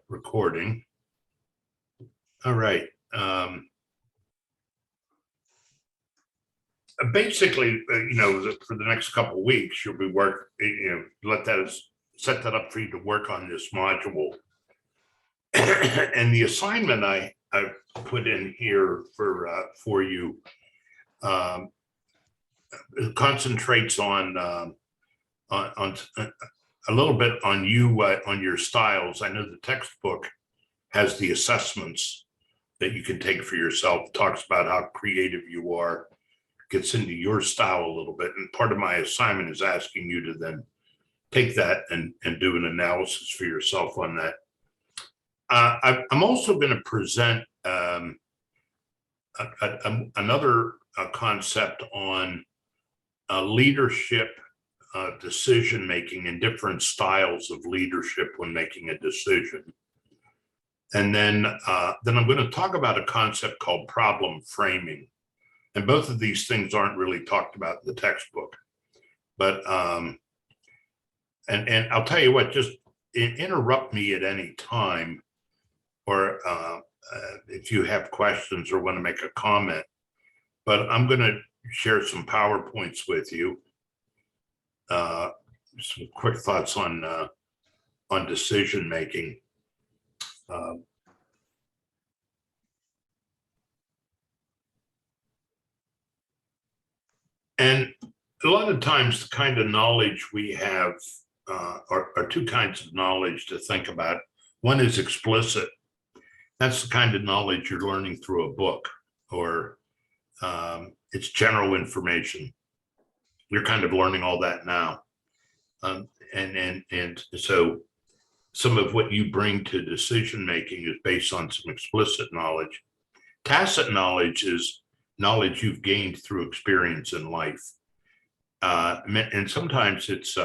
recording. All right. Basically, for the next couple of weeks, you'll be set that up for you to work on this module. And the assignment I put in here for you concentrates on a little bit on you, on your styles. I know the textbook has the assessments that you can take for yourself, talks about how creative you are, gets into your style a little bit. And part of my assignment is asking you to then take that and do an analysis for yourself on that. I'm also going to present another concept on leadership, decision-making, and different styles of leadership when making a decision. And then I'm going to talk about a concept called problem framing. And both of these things aren't really talked about in the textbook. But, and I'll tell you what, just interrupt me at any time, or if you have questions or want to make a comment. But I'm going to share some PowerPoints with you. Some quick thoughts on decision making. And a lot of times the kind of knowledge we have are two kinds of knowledge to think about. One is explicit. That's the kind of knowledge you're learning through a book, or it's general information. You're kind of learning all that now. And so some of what you bring to decision making is based on some explicit knowledge. Tacit knowledge is knowledge you've gained through experience in life. And sometimes it's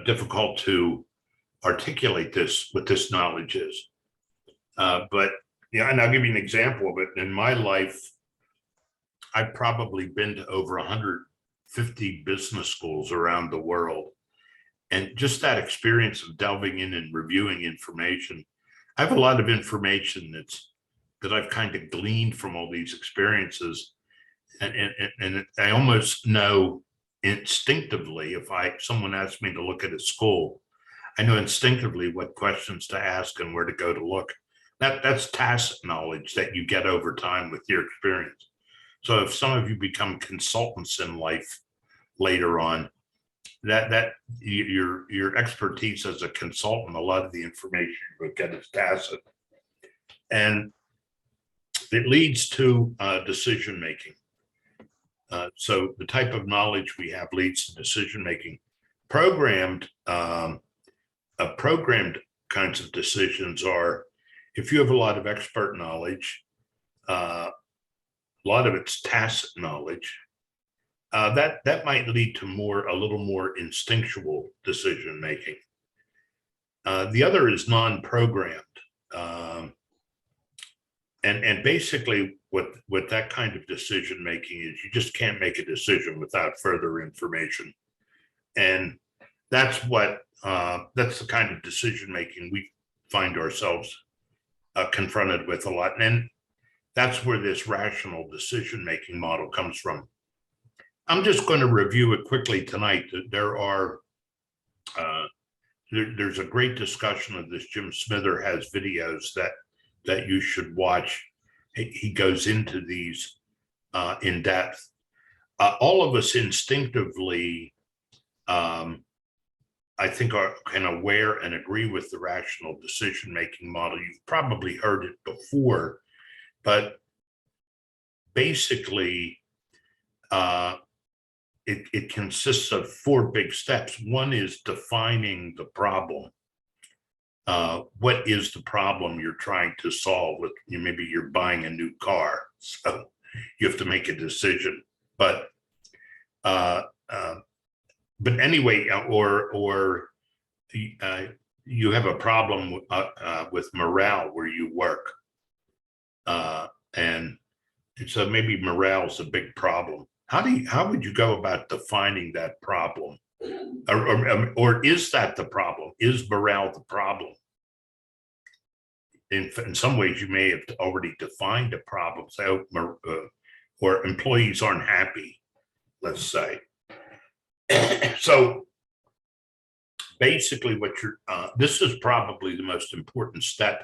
difficult to articulate what this knowledge is. But yeah, and I'll give you an example of it. In my life, I've probably been to over 150 business schools around the world. And just that experience of delving in and reviewing information, I have a lot of information that I've kind of gleaned from all these experiences. And I almost know instinctively, if someone asks me to look at a school, I know instinctively what questions to ask and where to go to look. That's tacit knowledge that you get over time with your experience. So if some of you become consultants in life later on, that your expertise as a consultant, a lot of the information you would get is tacit. And it leads to decision making. So the type of knowledge we have leads to decision making. Programmed kinds of decisions are, if you have a lot of expert knowledge, a lot of it's tacit knowledge, that might lead to a little more instinctual decision making. The other is non-programmed. And basically what that kind of decision making is, you just can't make a decision without further information. And that's the kind of decision making we find ourselves confronted with a lot. And that's where this rational decision making model comes from. I'm just going to review it quickly tonight. There's a great discussion of this. Jim Smither has videos that you should watch. He goes into these in depth. All of us instinctively, I think, can aware and agree with the rational decision-making model. You've probably heard it before, but basically, it consists of 4 big steps. One is defining the problem. What is the problem you're trying to solve? Maybe you're buying a new car, so you have to make a decision. But anyway, or you have a problem with morale where you work, and so maybe morale is a big problem. How would you go about defining that problem? Or is that the problem? Is morale the problem? in some ways, you may have already defined a problem. So, or employees aren't happy, let's say. So basically what this is probably the most important step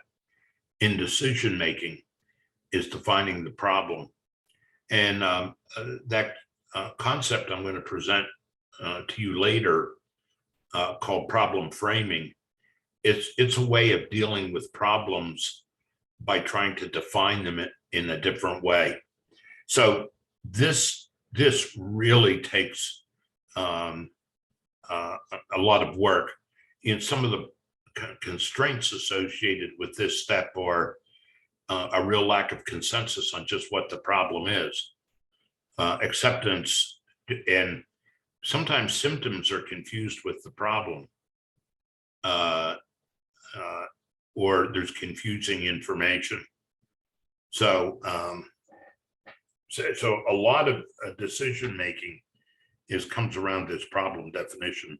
in decision making, is defining the problem. And that concept I'm going to present to you later, called problem framing. It's a way of dealing with problems by trying to define them in a different way. So this really takes a lot of work. And some of the constraints associated with this step are a real lack of consensus on just what the problem is, acceptance, and sometimes symptoms are confused with the problem, or there's confusing information. So, so a lot of decision making comes around this problem definition.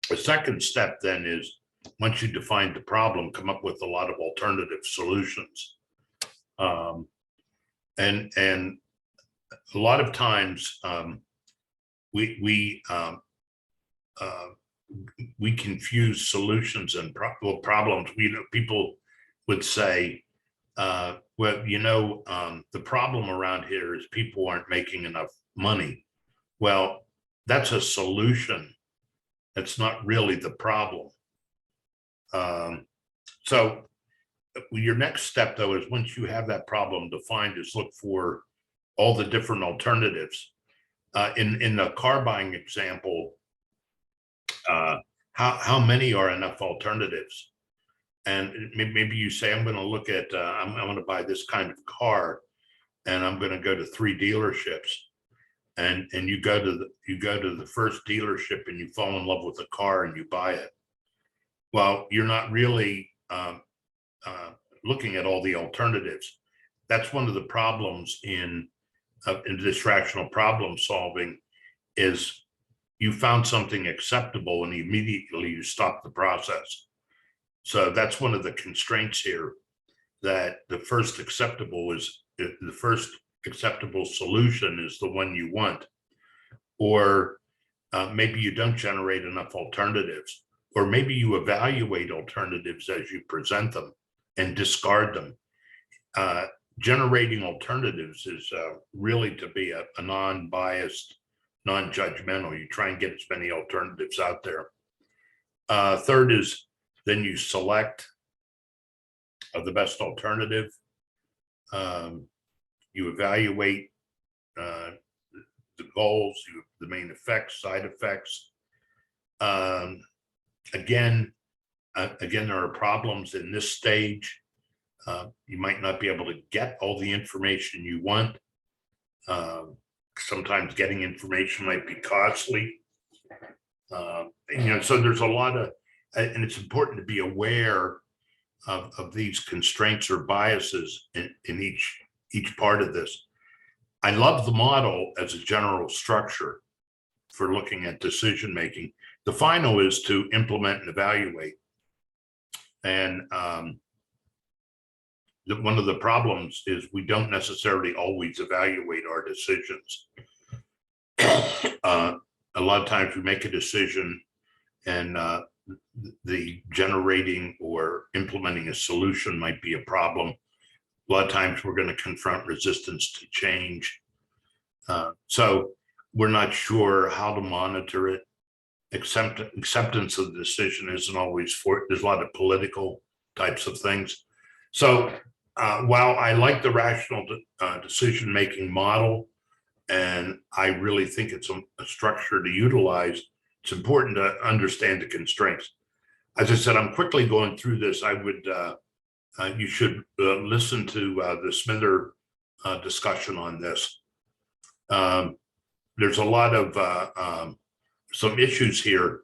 The second step then is, once you define the problem, come up with a lot of alternative solutions. And a lot of times we confuse solutions and problems. People would say, well, the problem around here is people aren't making enough money. Well, that's a solution. That's not really the problem. So your next step, though, is once you have that problem defined, is look for all the different alternatives. In the car buying example, how many are enough alternatives? And maybe you say, I'm going to look at, I'm going to buy this kind of car, and I'm going to go to 3 dealerships. And you go to the first dealership and you fall in love with the car and you buy it. Well, you're not really looking at all the alternatives. That's one of the problems in this rational problem solving, is you found something acceptable and immediately you stop the process. So that's one of the constraints here, that the first acceptable solution is the one you want. Or maybe you don't generate enough alternatives, or maybe you evaluate alternatives as you present them and discard them. Generating alternatives is really to be a non-biased, non-judgmental. You try and get as many alternatives out there. Third is, then you select the best alternative. You evaluate the goals, the main effects, side effects. Again, there are problems in this stage. You might not be able to get all the information you want. Sometimes getting information might be costly. So there's a lot of, and it's important to be aware of these constraints or biases in each part of this. I love the model as a general structure for looking at decision making. The final is to implement and evaluate. And one of the problems is we don't necessarily always evaluate our decisions. A lot of times we make a decision, and the generating or implementing a solution might be a problem. A lot of times we're going to confront resistance to change. So we're not sure how to monitor it. Acceptance of the decision isn't always there's a lot of political types of things. So while I like the rational decision-making model, and I really think it's a structure to utilize, it's important to understand the constraints. As I said, I'm quickly going through this. I would, you should listen to the Smither discussion on this. There's a lot of some issues here.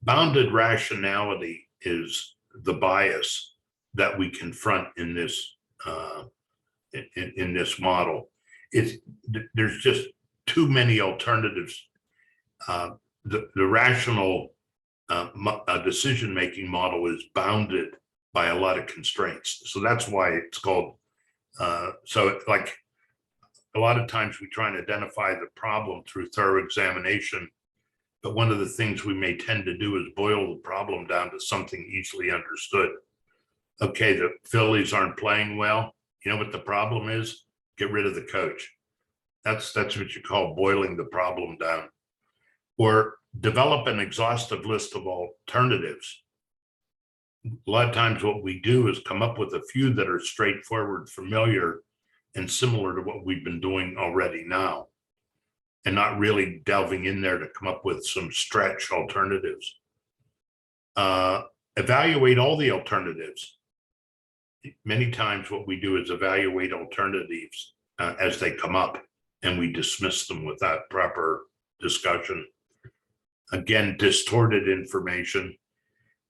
Bounded rationality is the bias that we confront in this in this model. There's just too many alternatives. The rational decision-making model is bounded by a lot of constraints. So that's why it's called, like a lot of times we try and identify the problem through thorough examination, but one of the things we may tend to do is boil the problem down to something easily understood. Okay, the Phillies aren't playing well. You know what the problem is? Get rid of the coach. That's what you call boiling the problem down. Or develop an exhaustive list of alternatives. A lot of times what we do is come up with a few that are straightforward, familiar, and similar to what we've been doing already now, and not really delving in there to come up with some stretch alternatives. Evaluate all the alternatives. Many times what we do is evaluate alternatives as they come up, and we dismiss them without proper discussion. Again, distorted information.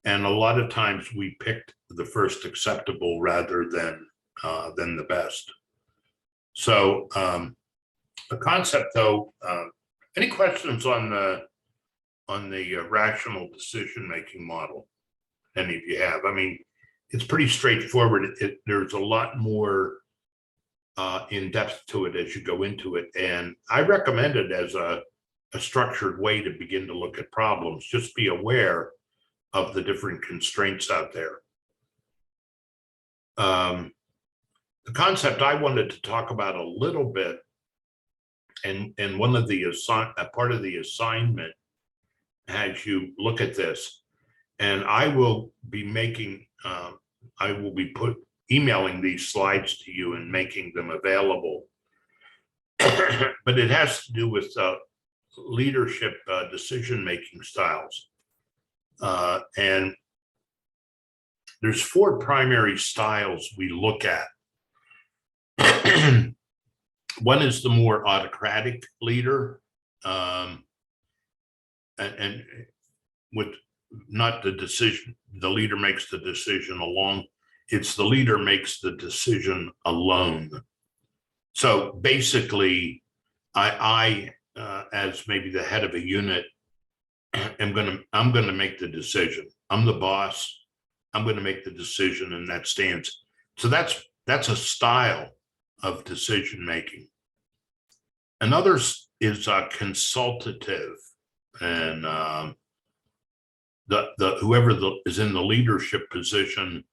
And a lot of times we picked the first acceptable rather than the best. So the concept, though, any questions on the rational decision-making model? Any of you have? I mean, it's pretty straightforward. There's a lot more in depth to it as you go into it. And I recommend it as a structured way to begin to look at problems. Just be aware of the different constraints out there. The concept I wanted to talk about a little bit, and one of the part of the assignment as you look at this, and I will be making, I will be emailing these slides to you and making them available. But it has to do with leadership decision-making styles. And there's 4 primary styles we look at. One is the more autocratic leader, and with not the decision, the leader makes the decision alone. It's the leader makes the decision alone. So basically, I as maybe the head of a unit, I'm gonna make the decision. I'm the boss. I'm gonna make the decision, and that stands. So that's a style of decision making. Another is consultative, and whoever is in the leadership position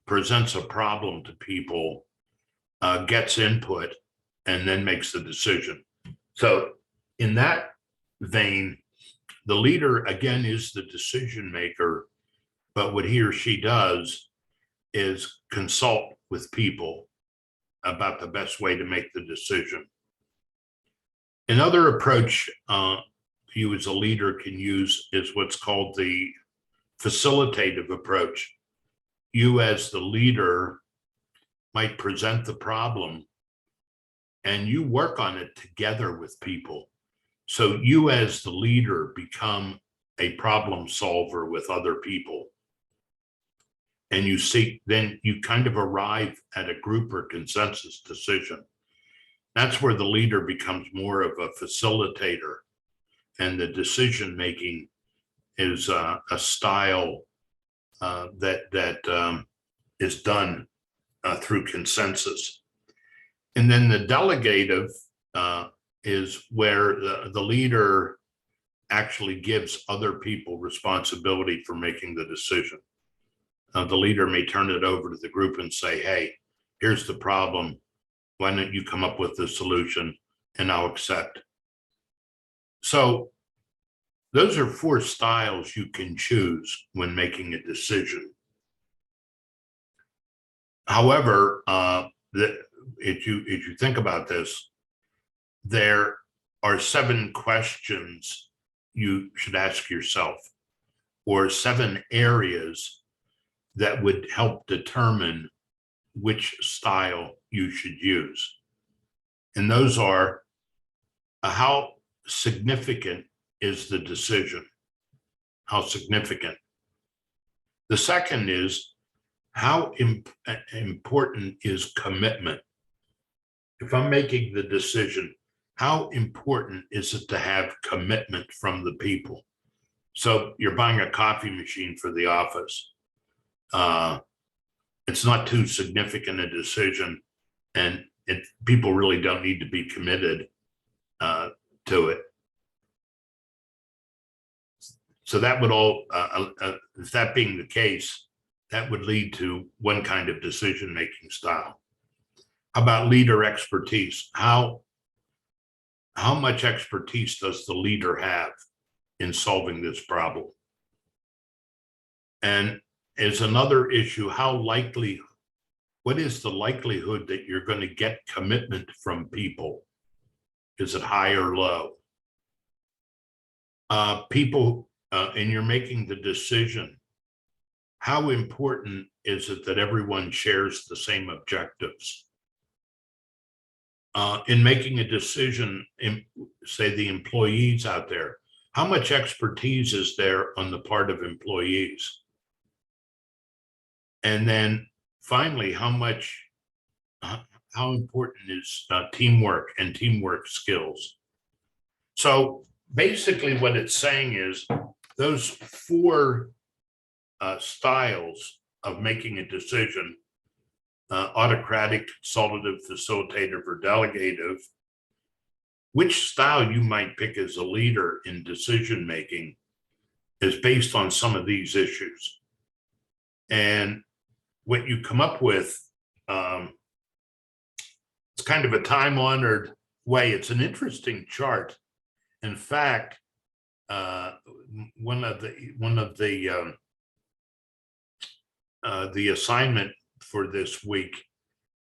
presents a problem to people, gets input, and then makes the decision. So in that vein, the leader, again, is the decision maker, but what he or she does is consult with people about the best way to make the decision. Another approach you as a leader can use is what's called the facilitative approach. You as the leader might present the problem and you work on it together with people. So you as the leader become a problem solver with other people. And then you kind of arrive at a group or consensus decision. That's where the leader becomes more of a facilitator, and the decision making is a style that is done through consensus. And then the delegative is where the leader actually gives other people responsibility for making the decision. The leader may turn it over to the group and say, hey, here's the problem. Why don't you come up with the solution and I'll accept. So those are 4 styles you can choose when making a decision. However, if you think about this, there are 7 questions you should ask yourself, or 7 areas that would help determine which style you should use. And those are, how significant is the decision? How significant? The second is, how important is commitment? If I'm making the decision, how important is it to have commitment from the people? So you're buying a coffee machine for the office. it's not too significant a decision, and people really don't need to be committed to it. So that would all, if that being the case, that would lead to one kind of decision-making style. How about leader expertise? How much expertise does the leader have in solving this problem? And as another issue, what is the likelihood that you're going to get commitment from people? Is it high or low? People, and you're making the decision, how important is it that everyone shares the same objectives? In making a decision, say the employees out there, how much expertise is there on the part of employees? And then finally, how important is teamwork and teamwork skills? So basically what it's saying is those four styles of making a decision, autocratic, consultative, facilitative, or delegative, which style you might pick as a leader in decision making is based on some of these issues. And what you come up with, it's kind of a time-honored way. It's an interesting chart. In fact, one of the assignment for this week,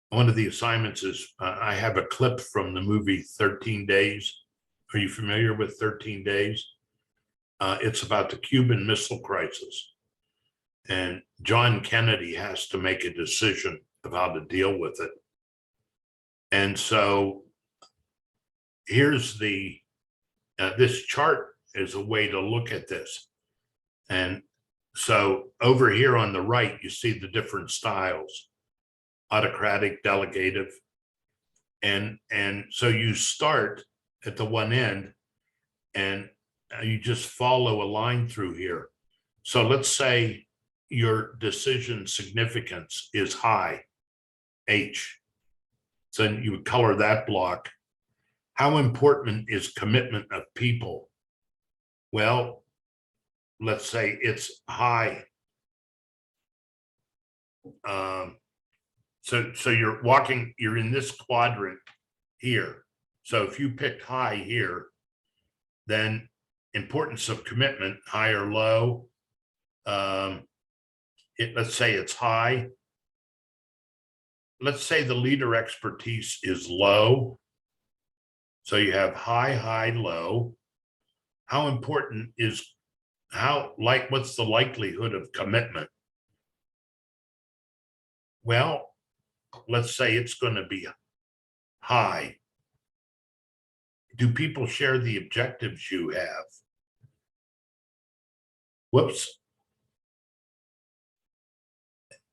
one of the assignments is I have a clip from the movie 13 Days. Are you familiar with 13 Days? It's about the Cuban Missile Crisis. And John Kennedy has to make a decision of how to deal with it. And so here's this chart is a way to look at this. And so over here on the right, you see the different styles: autocratic, delegative. And so you start at the one end and you just follow a line through here. So let's say your decision significance is high, H. So you would color that block. How important is commitment of people? Well, let's say it's high. So you're in this quadrant here. So if you pick high here, then importance of commitment, high or low. Let's say it's high. Let's say the leader expertise is low. So you have high, high, low. How important is what's the likelihood of commitment? Well, let's say it's going to be high. Do people share the objectives you have? Whoops.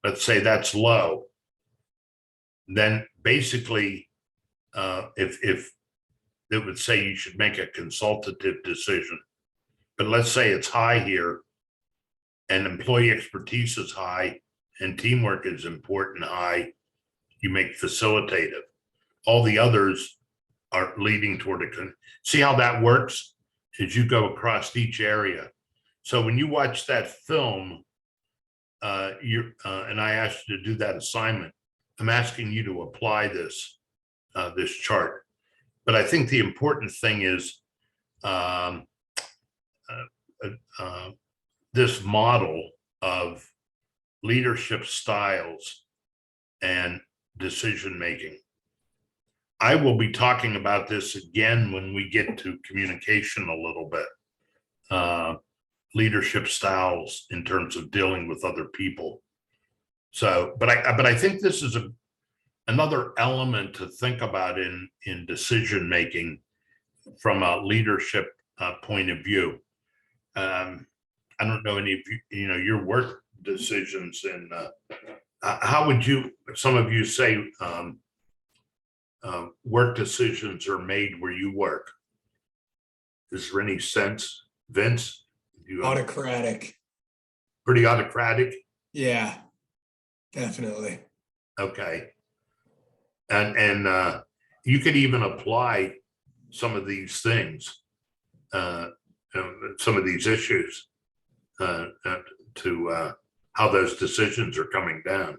Let's say that's low. Then basically, if it would say you should make a consultative decision, but let's say it's high here and employee expertise is high and teamwork is important high, you make facilitative. All the others are leading toward see how that works as you go across each area. So when you watch that film, and I asked you to do that assignment, I'm asking you to apply this chart. But I think the important thing is this model of leadership styles and decision making. I will be talking about this again when we get to communication a little bit. Leadership styles in terms of dealing with other people. So, but I think this is another element to think about in decision making from a leadership point of view. I don't know any of you, your work decisions, and how would some of you say work decisions are made where you work? Is there any sense, Vince? Autocratic. Pretty autocratic? Yeah. Definitely. Okay. And you could even apply some of these things, uh, some of these issues to how those decisions are coming down.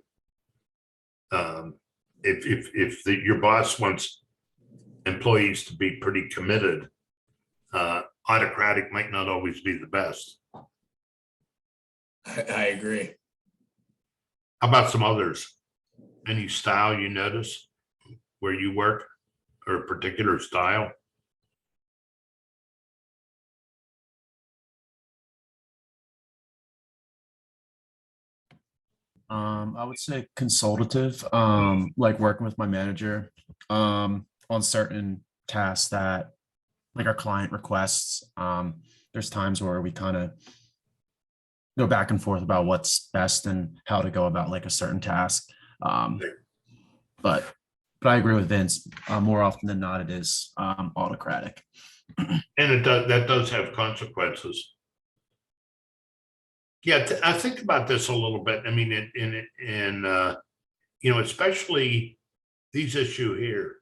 If your boss wants employees to be pretty committed, autocratic might not always be the best. I agree. How about some others? Any style you notice where you work, or a particular style? I would say consultative, like working with my manager, on certain tasks that like our client requests. There's times where we kind of go back and forth about what's best and how to go about like a certain task. Um, but but I agree with Vince. More often than not, it is autocratic. And that does have consequences. Yeah, I think about this a little bit. I mean, especially these issues here.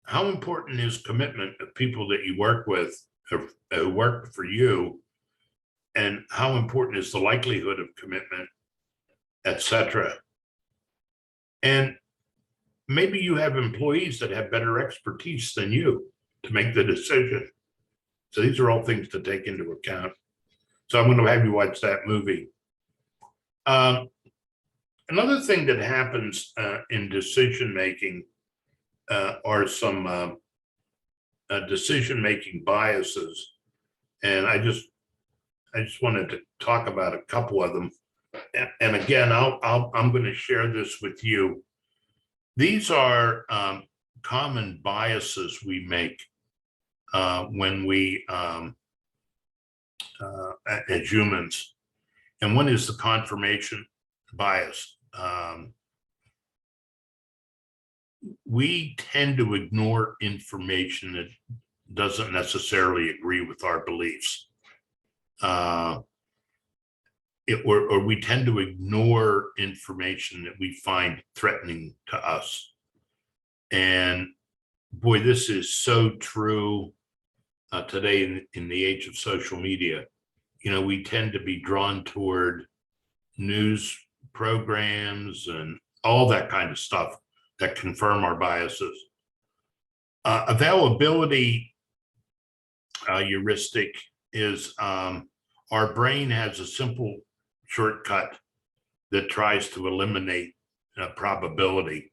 How important is commitment of people that you work with, who work for you, and how important is the likelihood of commitment, etc. And maybe you have employees that have better expertise than you to make the decision. So these are all things to take into account. So I'm going to have you watch that movie. Another thing that happens in decision making are some decision making biases, and I just wanted to talk about a couple of them. And again, I'm going to share this with you. These are common biases we make when we as humans, and one is the confirmation bias. We tend to ignore information that doesn't necessarily agree with our beliefs. Or we tend to ignore information that we find threatening to us. And boy, this is so true today in the age of social media. We tend to be drawn toward news programs and all that kind of stuff that confirm our biases. Availability heuristic is our brain has a simple shortcut that tries to eliminate probability.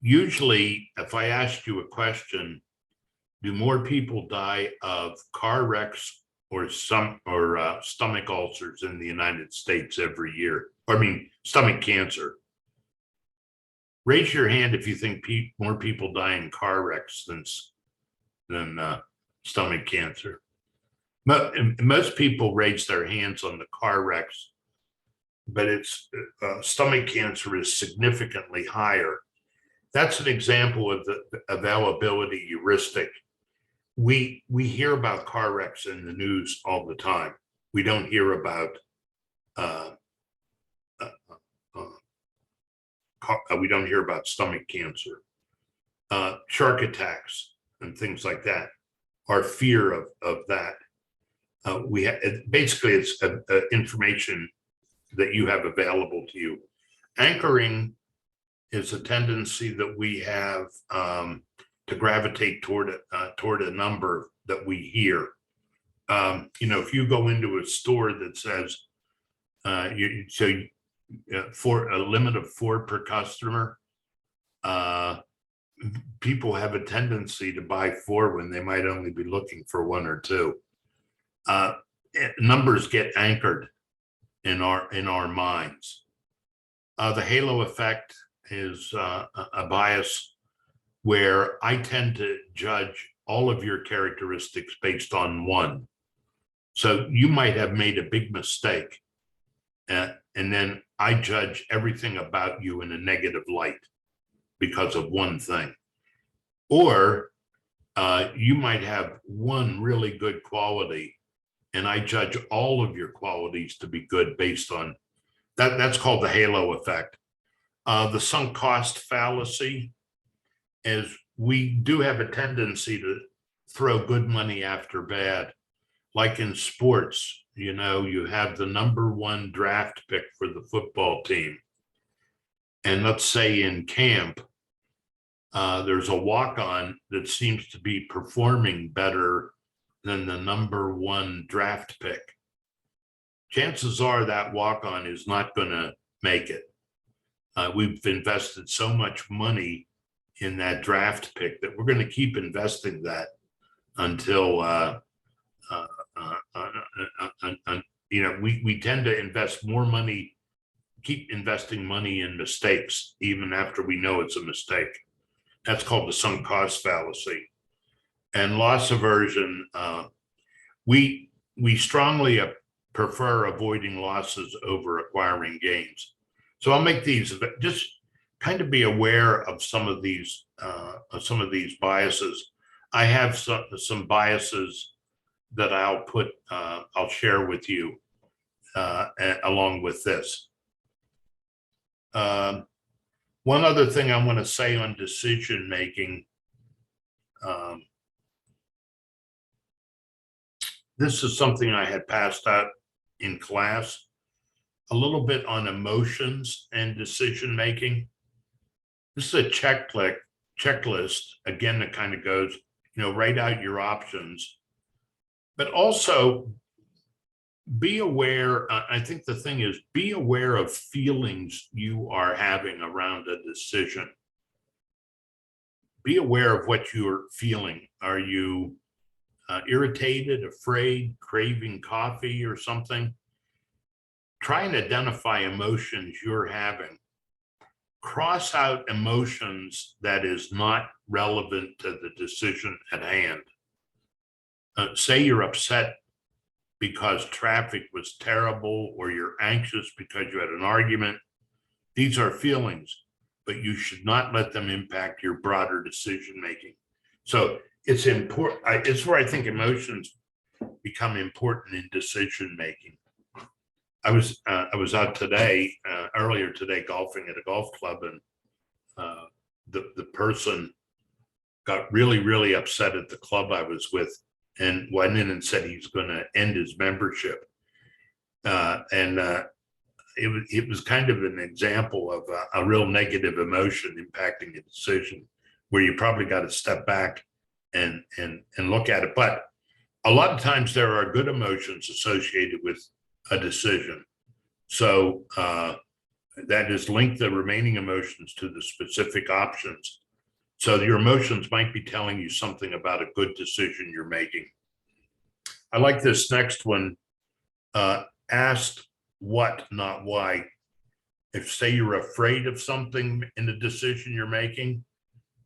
Usually, if I asked you a question, do more people die of car wrecks or stomach ulcers in the United States every year? Or I mean, stomach cancer. Raise your hand if you think more people die in car wrecks than stomach cancer. Most people raise their hands on the car wrecks, but it's stomach cancer is significantly higher. That's an example of the availability heuristic. We hear about car wrecks in the news all the time. We don't hear about stomach cancer, shark attacks, and things like that. Our fear of that. Basically it's information that you have available to you. Anchoring is a tendency that we have to gravitate toward a number that we hear. If you go into a store that says for a limit of 4 per customer, people have a tendency to buy 4 when they might only be looking for 1 or 2. Numbers get anchored in our minds. The halo effect is a bias where I tend to judge all of your characteristics based on 1. So you might have made a big mistake, and then I judge everything about you in a negative light because of 1 thing. Or you might have 1 really good quality and I judge all of your qualities to be good based on that. That's called the halo effect. The sunk cost fallacy is we do have a tendency to throw good money after bad. Like in sports, you know, you have the #1 draft pick for the football team. And let's say in camp, there's a walk-on that seems to be performing better than the #1 draft pick. Chances are that walk-on is not going to make it. We've invested so much money in that draft pick that we're going to keep investing that until you know, we tend to invest more money, keep investing money in mistakes even after we know it's a mistake. That's called the sunk cost fallacy. And loss aversion, we strongly prefer avoiding losses over acquiring gains. So I'll make these, just kind of be aware of some of these biases. I have some biases that I'll share with you along with this. One other thing I want to say on decision making. This is something I had passed out in class, a little bit on emotions and decision making. This is a checklist, again, that kind of goes, you know, write out your options, but also be aware. I think the thing is, be aware of feelings you are having around a decision. Be aware of what you're feeling. Are you irritated, afraid, craving coffee or something? Try and identify emotions you're having. Cross out emotions that is not relevant to the decision at hand. Say you're upset because traffic was terrible, or you're anxious because you had an argument. These are feelings, but you should not let them impact your broader decision making. So it's important. It's where I think emotions become important in decision making. I was out today, earlier today, golfing at a golf club, and the person got really upset at the club I was with, and went in and said he's going to end his membership. It was kind of an example of a real negative emotion impacting a decision, where you probably got to step back and look at it. But a lot of times there are good emotions associated with a decision. So that is link the remaining emotions to the specific options. So your emotions might be telling you something about a good decision you're making. I like this next one. Ask what, not why. If, say, you're afraid of something in the decision you're making,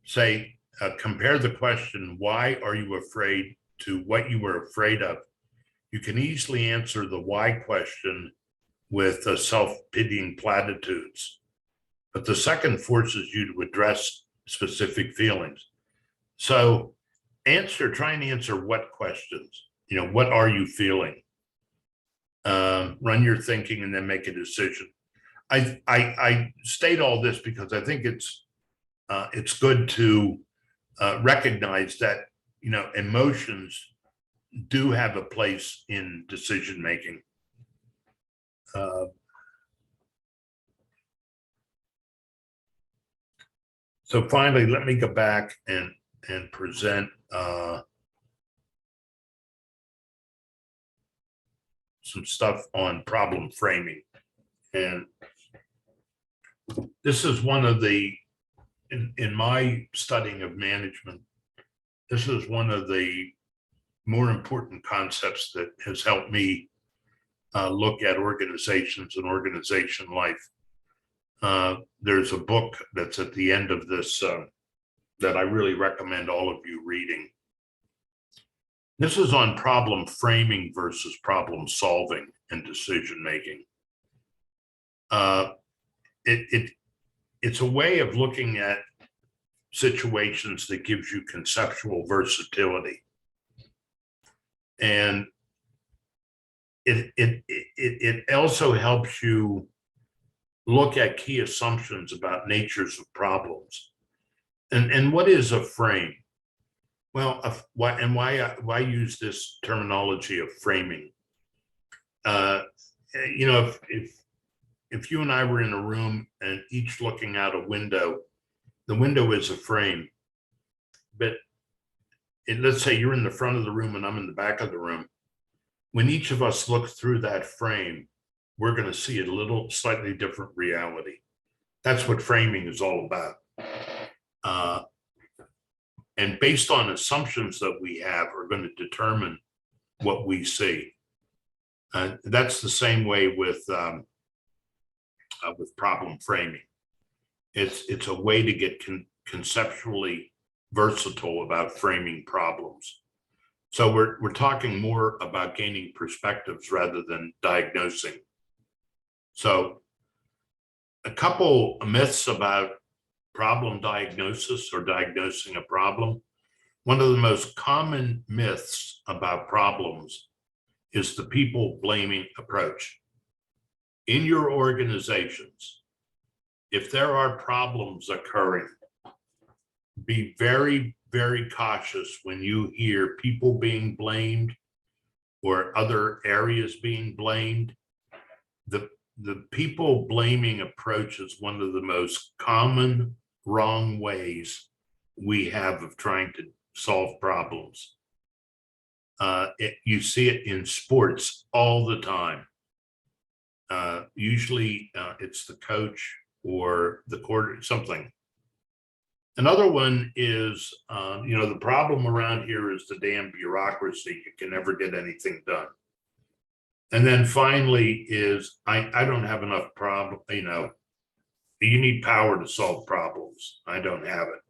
say, compare the question, why are you afraid, to what you were afraid of. You can easily answer the why question with self-pitying platitudes, but the second forces you to address specific feelings. So try and answer what questions. You know, what are you feeling? Run your thinking and then make a decision. I state all this because I think it's good to recognize that, you know, emotions do have a place in decision making. So finally, let me go back and present some stuff on problem framing. And this is one of the, in my studying of management, this is one of the more important concepts that has helped me look at organizations and organization life. There's a book that's at the end of this that I really recommend all of you reading. This is on problem framing versus problem solving and decision making. It's a way of looking at situations that gives you conceptual versatility. And it also helps you look at key assumptions about natures of problems. And what is a frame? Well, why use this terminology of framing? Uh, if you and I were in a room and each looking out a window, the window is a frame. But let's say you're in the front of the room and I'm in the back of the room. When each of us look through that frame, we're going to see a little slightly different reality. That's what framing is all about. And based on assumptions that we have are going to determine what we see. That's the same way with problem framing. It's a way to get conceptually versatile about framing problems. So we're talking more about gaining perspectives rather than diagnosing. So a couple myths about problem diagnosis or diagnosing a problem. One of the most common myths about problems is the people blaming approach. In your organizations, if there are problems occurring, be very, very cautious when you hear people being blamed or other areas being blamed. The people blaming approach is one of the most common wrong ways we have of trying to solve problems. You see it in sports all the time. Usually it's the coach or the court, something. Another one is, the problem around here is the damn bureaucracy. You can never get anything done. And then finally is, I don't have enough problem, you need power to solve problems. I don't have it.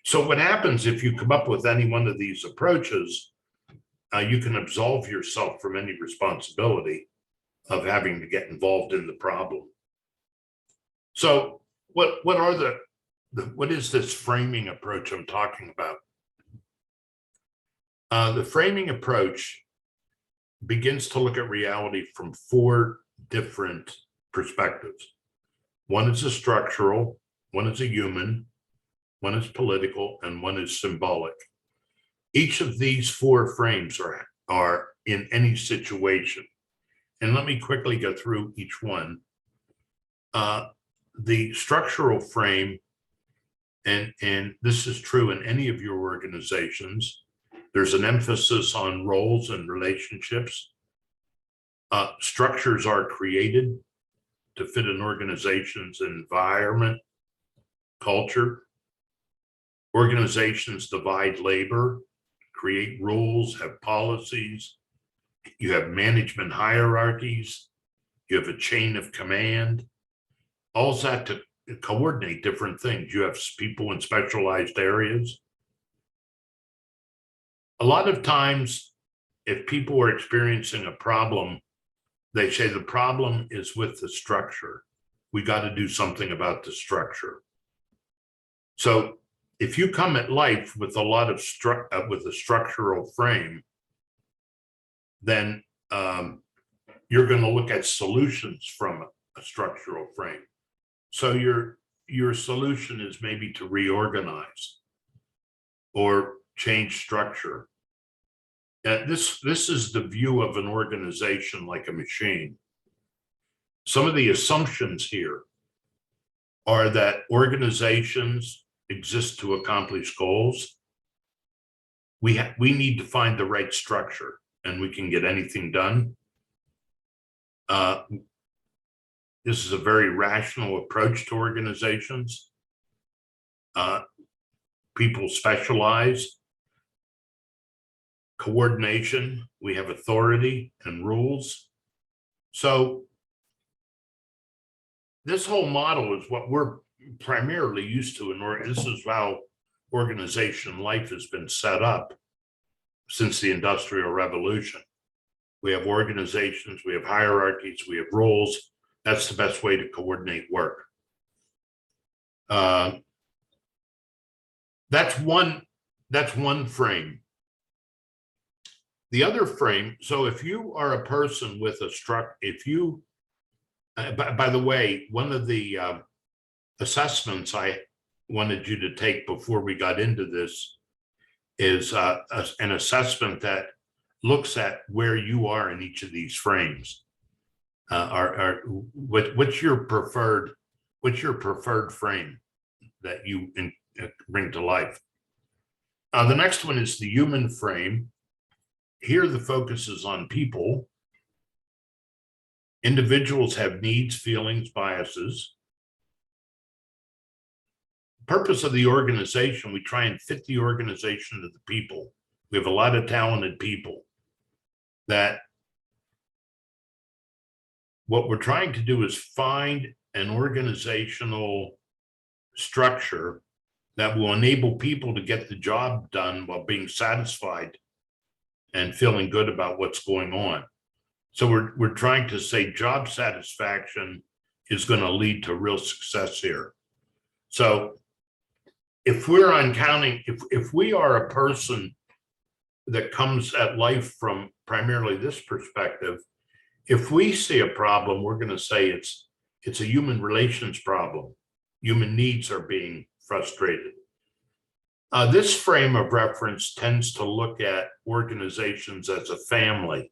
So what happens if you come up with any one of these approaches, you can absolve yourself from any responsibility of having to get involved in the problem. So what is this framing approach I'm talking about? The framing approach begins to look at reality from 4 different perspectives. One is a structural, one is a human, one is political, and one is symbolic. Each of these 4 frames are in any situation. And let me quickly go through each one. The structural frame, and this is true in any of your organizations, there's an emphasis on roles and relationships. Structures are created to fit an organization's environment, culture. Organizations divide labor, create rules, have policies. You have management hierarchies. You have a chain of command. All that to coordinate different things. You have people in specialized areas. A lot of times, if people are experiencing a problem, they say the problem is with the structure. We got to do something about the structure. So if you come at life with a lot of with a structural frame, then you're going to look at solutions from a structural frame. So your solution is maybe to reorganize or change structure. This is the view of an organization like a machine. Some of the assumptions here are that organizations exist to accomplish goals. We need to find the right structure and we can get anything done. This is a very rational approach to organizations. People specialize. Coordination, we have authority and rules. So this whole model is what we're primarily used to, and this is how organization life has been set up since the Industrial Revolution. We have organizations, we have hierarchies, we have roles. That's the best way to coordinate work. That's one frame. The other frame, so if you are a person with a if you, by the way, one of the assessments I wanted you to take before we got into this is an assessment that looks at where you are in each of these frames. What's your preferred frame that you bring to life? The next one is the human frame. Here, the focus is on people. Individuals have needs, feelings, biases. Purpose of the organization, we try and fit the organization to the people. We have a lot of talented people that what we're trying to do is find an organizational structure that will enable people to get the job done while being satisfied and feeling good about what's going on. So we're trying to say job satisfaction is going to lead to real success here. So if we're on counting, if we are a person that comes at life from primarily this perspective, if we see a problem, we're going to say it's a human relations problem. Human needs are being frustrated. This frame of reference tends to look at organizations as a family.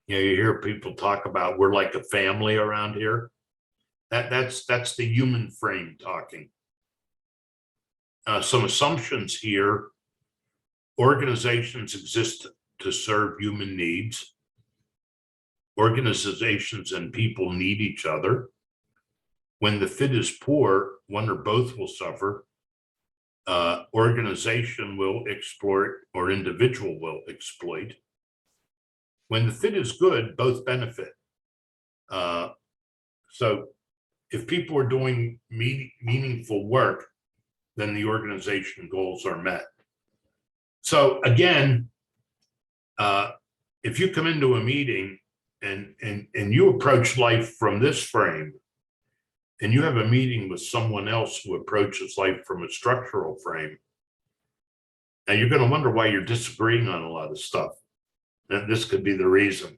You know, you hear people talk about we're like a family around here. That's the human frame talking. Some assumptions here: organizations exist to serve human needs. Organizations and people need each other. When the fit is poor, one or both will suffer. Organization will exploit or individual will exploit. When the fit is good, both benefit. So if people are doing meaningful work, then the organization goals are met. So again, if you come into a meeting and you approach life from this frame, and you have a meeting with someone else who approaches life from a structural frame, and you're going to wonder why you're disagreeing on a lot of stuff. And this could be the reason.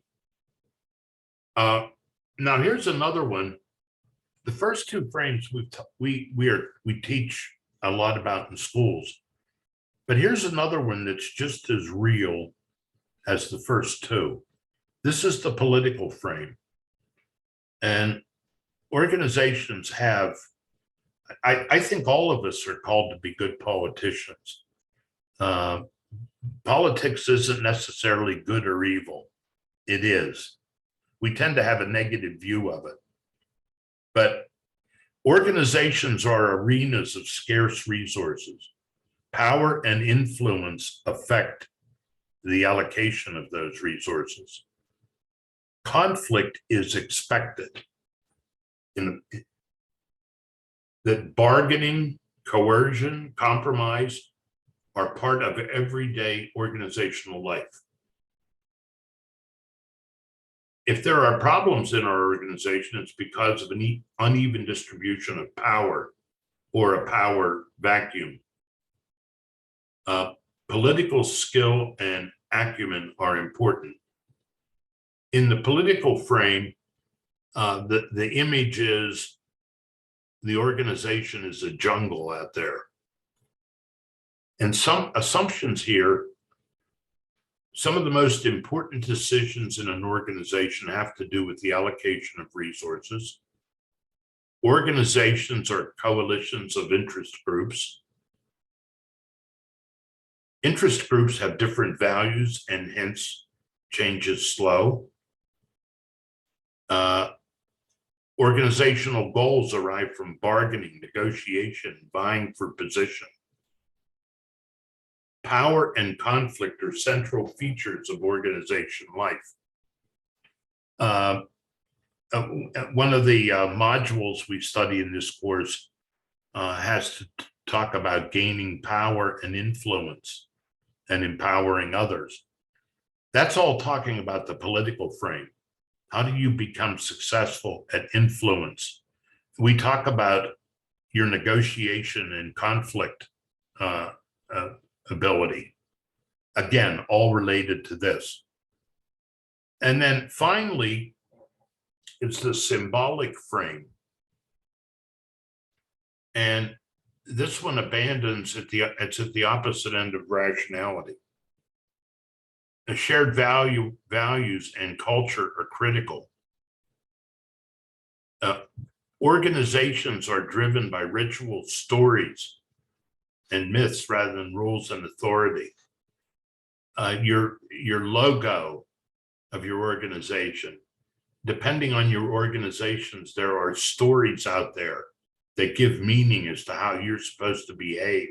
Now here's another one. The first two frames we teach a lot about in schools, but here's another one that's just as real as the first two. This is the political frame, and organizations have, I think all of us are called to be good politicians. Politics isn't necessarily good or evil. It is. We tend to have a negative view of it. But organizations are arenas of scarce resources. Power and influence affect the allocation of those resources. Conflict is expected. That bargaining, coercion, compromise are part of everyday organizational life. If there are problems in our organization, it's because of an uneven distribution of power or a power vacuum. Political skill and acumen are important. In the political frame, the image is the organization is a jungle out there. And some assumptions here, some of the most important decisions in an organization have to do with the allocation of resources. Organizations are coalitions of interest groups. Interest groups have different values and hence change is slow. Organizational goals arrive from bargaining, negotiation, vying for position. Power and conflict are central features of organization life. One of the modules we study in this course has to talk about gaining power and influence and empowering others. That's all talking about the political frame. How do you become successful at influence? We talk about your negotiation and conflict ability. Again, all related to this. And then finally, it's the symbolic frame. And this one abandons it's at the opposite end of rationality. The shared values and culture are critical. Organizations are driven by ritual, stories, and myths rather than rules and authority. Your logo of your organization, depending on your organizations, there are stories out there that give meaning as to how you're supposed to behave.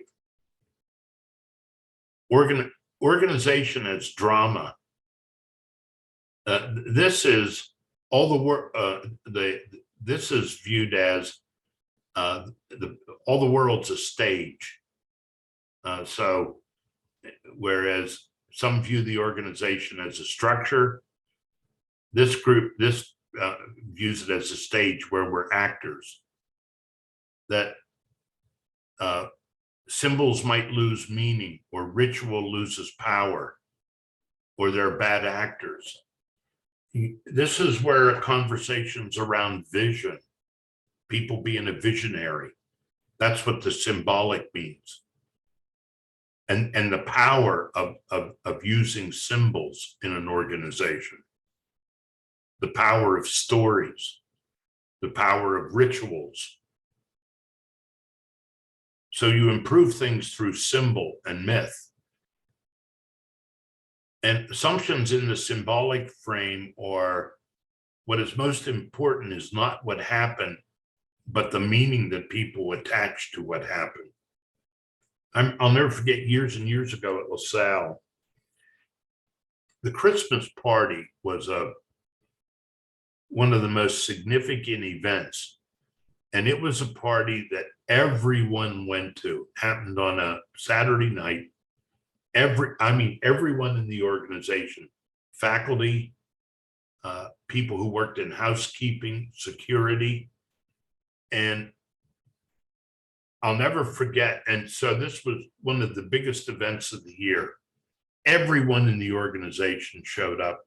Organization as drama. This is all the work. This is viewed as all the world's a stage. So, whereas some view the organization as a structure, this group views it as a stage where we're actors. That symbols might lose meaning, or ritual loses power, or they're bad actors. This is where conversations around vision, people being a visionary, that's what the symbolic means. And the power of using symbols in an organization, the power of stories, the power of rituals. So you improve things through symbol and myth. And assumptions in the symbolic frame are what is most important is not what happened, but the meaning that people attach to what happened. I'll never forget years and years ago at LaSalle, the Christmas party was one of the most significant events. And it was a party that everyone went to, happened on a Saturday night. Everyone in the organization, faculty, people who worked in housekeeping, security, and I'll never forget. And so this was one of the biggest events of the year. Everyone in the organization showed up.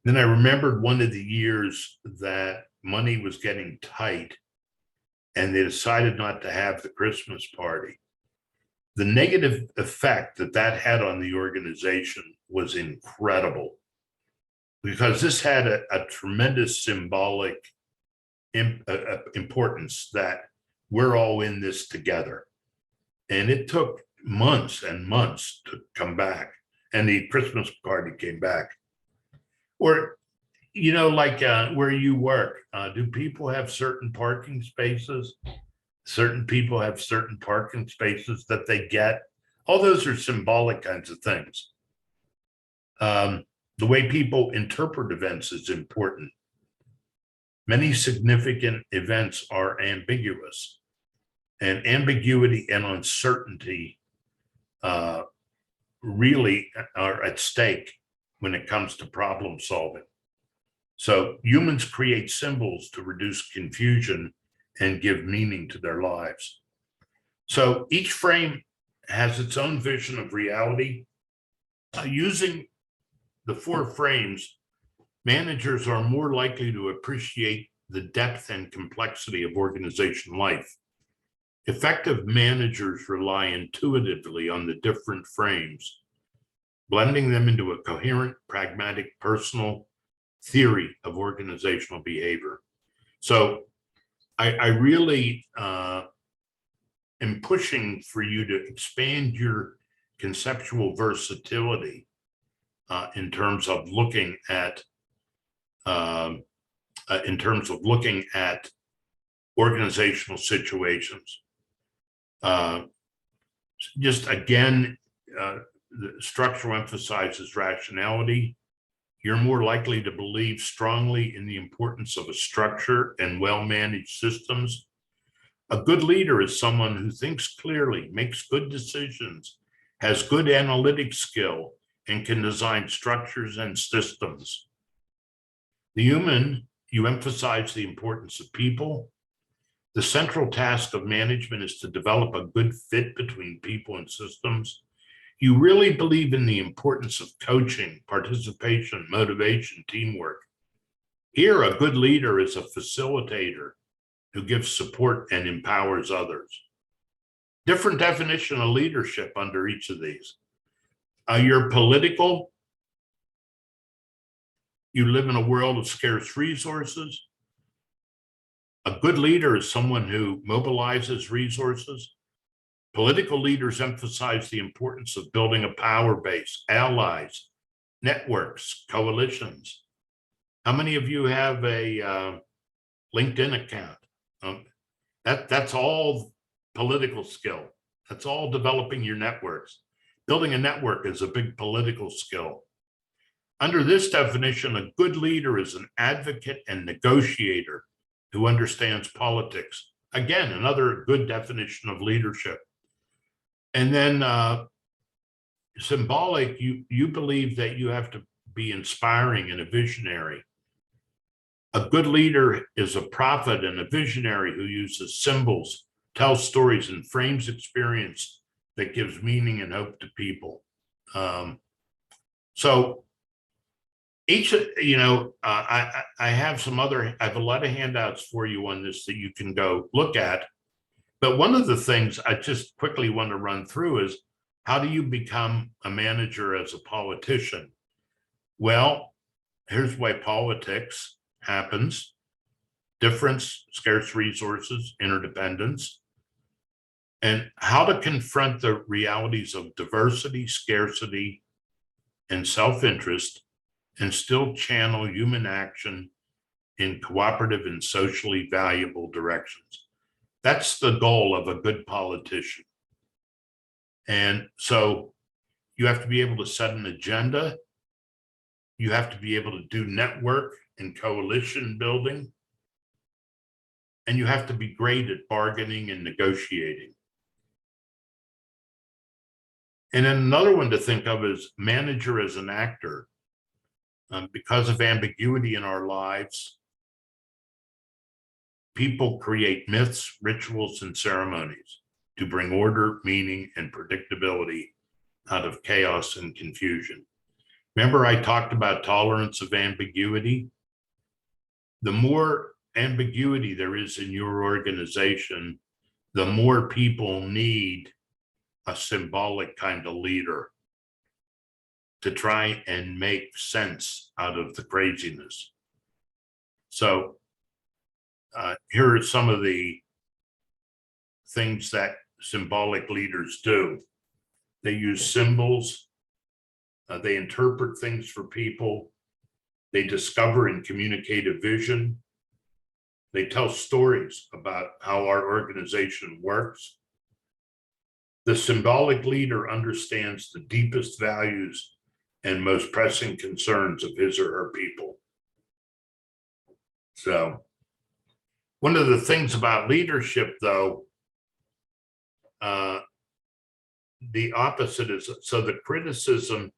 Then I remembered one of the years that money was getting tight and they decided not to have the Christmas party. The negative effect that had on the organization was incredible, because this had a tremendous symbolic importance that we're all in this together. And it took months and months to come back, and the Christmas party came back. Or, like where you work, do people have certain parking spaces? Certain people have certain parking spaces that they get. All those are symbolic kinds of things. The way people interpret events is important. Many significant events are ambiguous, and ambiguity and uncertainty really are at stake when it comes to problem solving. So humans create symbols to reduce confusion and give meaning to their lives. So each frame has its own vision of reality. Using the 4 frames, managers are more likely to appreciate the depth and complexity of organization life. Effective managers rely intuitively on the different frames, blending them into a coherent, pragmatic, personal theory of organizational behavior. So I really am pushing for you to expand your conceptual versatility in terms of looking at organizational situations. Just again, the structure emphasizes rationality. You're more likely to believe strongly in the importance of a structure and well-managed systems. A good leader is someone who thinks clearly, makes good decisions, has good analytic skill, and can design structures and systems. The human, you emphasize the importance of people. The central task of management is to develop a good fit between people and systems. you really believe in the importance of coaching, participation, motivation, teamwork. Here, a good leader is a facilitator who gives support and empowers others. Different definition of leadership under each of these. You're political. You live in a world of scarce resources. A good leader is someone who mobilizes resources. Political leaders emphasize the importance of building a power base, allies, networks, coalitions. How many of you have a LinkedIn account? That's all political skill. That's all developing your networks. Building a network is a big political skill. Under this definition, a good leader is an advocate and negotiator who understands politics. Again, another good definition of leadership. And then symbolic, you believe that you have to be inspiring and a visionary. A good leader is a prophet and a visionary who uses symbols, tells stories, and frames experience that gives meaning and hope to people. So each, I have I have a lot of handouts for you on this that you can go look at. But one of the things I just quickly want to run through is, how do you become a manager as a politician? Well, here's why politics happens: difference, scarce resources, interdependence, and how to confront the realities of diversity, scarcity, and self-interest, and still channel human action in cooperative and socially valuable directions. That's the goal of a good politician. And so you have to be able to set an agenda. You have to be able to do network and coalition building. And you have to be great at bargaining and negotiating. And then another one to think of is manager as an actor. Because of ambiguity in our lives, people create myths, rituals, and ceremonies to bring order, meaning, and predictability out of chaos and confusion. Remember, I talked about tolerance of ambiguity? The more ambiguity there is in your organization, the more people need a symbolic kind of leader to try and make sense out of the craziness. So here are some of the things that symbolic leaders do. They use symbols. They interpret things for people. They discover and communicate a vision. They tell stories about how our organization works. The symbolic leader understands the deepest values and most pressing concerns of his or her people. So one of the things about leadership, though, the opposite is, so the criticism,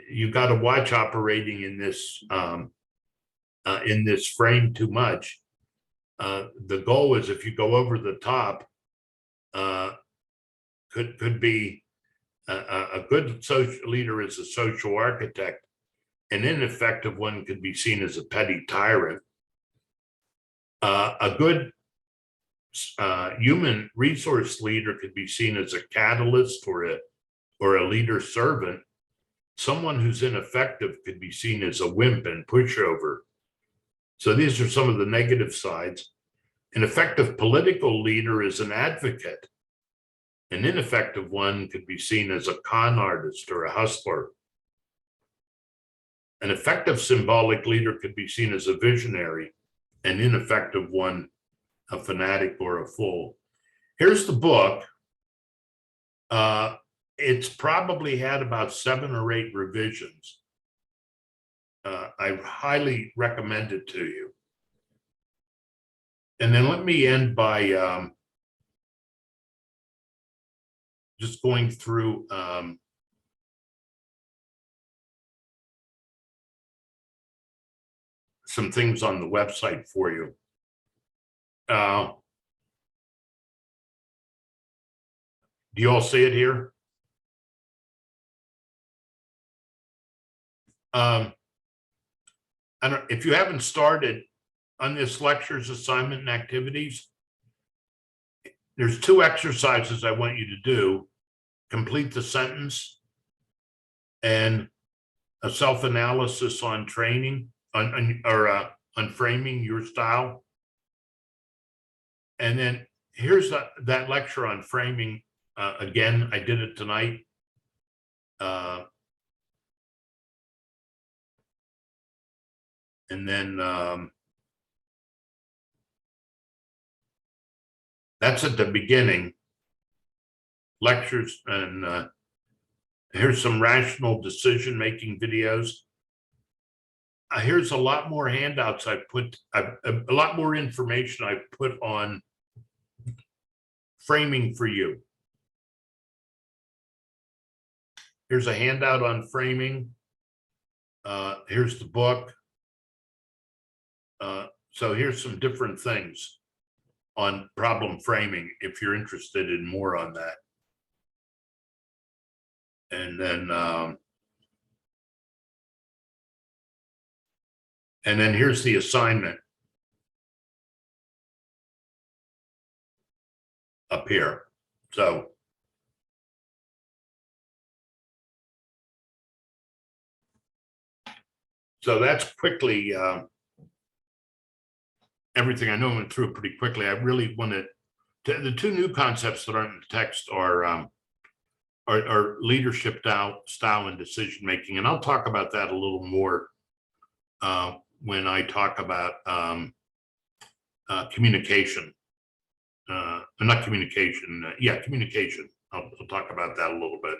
you got to watch operating in this frame too much. The goal is, if you go over the top, could be a good social leader is a social architect. An ineffective one could be seen as a petty tyrant. A good human resource leader could be seen as a catalyst or a leader servant. Someone who's ineffective could be seen as a wimp and pushover. So these are some of the negative sides. An effective political leader is an advocate. An ineffective one could be seen as a con artist or a hustler. An effective symbolic leader could be seen as a visionary. An ineffective one, a fanatic or a fool. Here's the book. It's probably had about 7 or 8 revisions. I highly recommend it to you. And then let me end by just going through some things on the website for you. Do you all see it here? I don't, if you haven't started on this lectures, assignment and activities, there's 2 exercises I want you to do. Complete the sentence and a self-analysis on training on framing your style. And then here's that lecture on framing. Again, I did it tonight. And then that's at the beginning. Lectures, and here's some rational decision-making videos. Here's a lot more handouts I put, a lot more information I put on framing for you. Here's a handout on framing. Here's the book. So here's some different things on problem framing if you're interested in more on that. And then here's the assignment up here. So that's quickly everything. I know I went through it pretty quickly. I really wanted to, the 2 new concepts that aren't in the text are leadership style and decision making, and I'll talk about that a little more when I talk about communication. Not communication. Yeah, communication. I'll talk about that a little bit.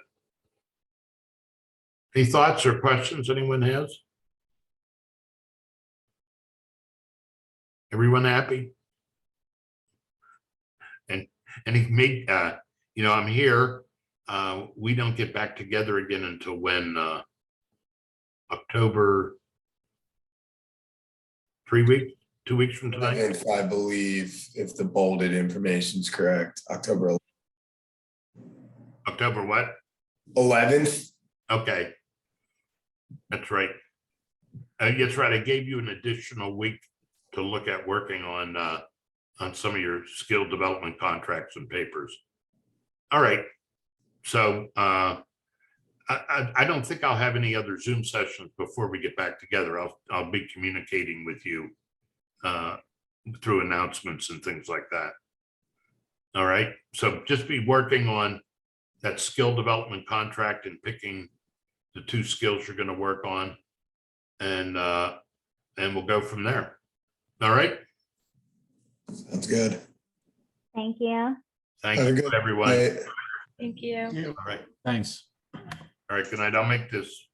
Any thoughts or questions anyone has? Everyone happy? And he made, you know, I'm here. We don't get back together again until when? October, 3 weeks, 2 weeks from tonight? If I believe, if the bolded information is correct, October October what? 11th. Okay. That's right. That's right. I gave you an additional week to look at working on some of your skill development contracts and papers. All right. So I don't think I'll have any other Zoom sessions before we get back together. I'll be communicating with you through announcements and things like that. All right. So just be working on that skill development contract and picking the 2 skills you're going to work on, and we'll go from there. All right. Sounds good. Thank you. Thank Have a you, good everyone. night. Thank you. All right. Thanks. All right. Good night. I'll make this